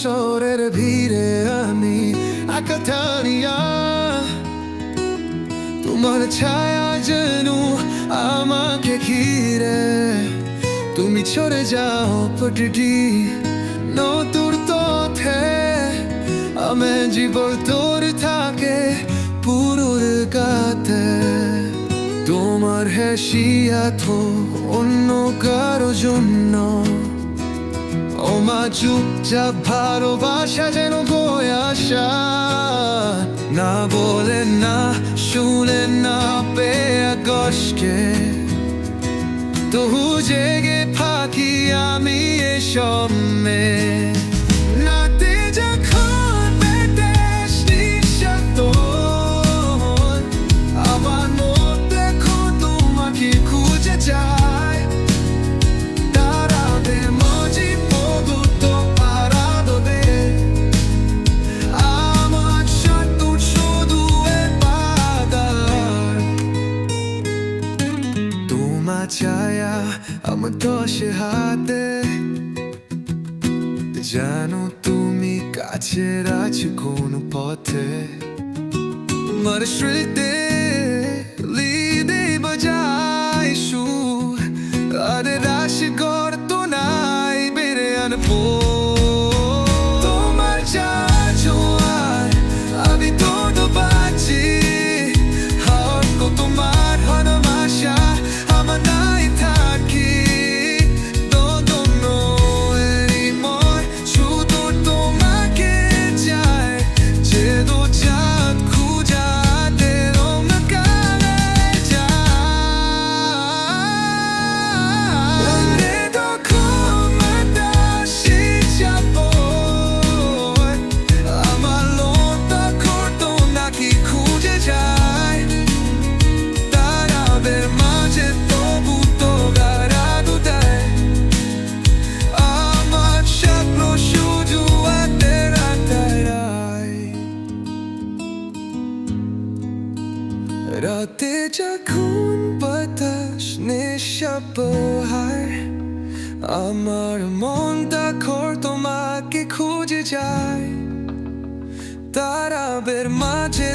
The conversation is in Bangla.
শহরের ভিড়ে আমি একা থানিয়া, তোমার ছায়া যেন আমাকে ঘিরে। তুমি চলে যাও প্রতিটি নতুন পথে, আমি জীবন তোর থাকে পুরোর কাতে। তোমার হাসিয়া তো অন্য কারো জন্য, ও মা চুপচাপ ভালোবাসা যেন বয়ে আসা, না বলে না শুনে না পেয়ে কষ্টে তবু জেগে থাকি আমি এসব মেয়ে। রাতে যখন বেদেশ নিঃশব্দ, আমার মন দেখো তোমাকে খুঁজে যায়। তারাদের মাঝে পবিত্র আরাধনে, আমার সত্য শুধু ইবাদত। তোমার ছায়া আমার দশে হাতে, জানো তুমি কাছে আছো কোনো পথে। আমার স্মৃতি লিদে বাজায় সুর, আর রাশি করতো নাই বেড়ে আনবো। তোমার জোয়ার আমি তো বাঁচি, হক তোমার ভালোবাসা আমার নাই থাকি। রাতে যখন বাতাস নিঃশব্দ হয়, আমার মনটা ঘর তোমাকে খুঁজে যায়। তারাদের মাঝে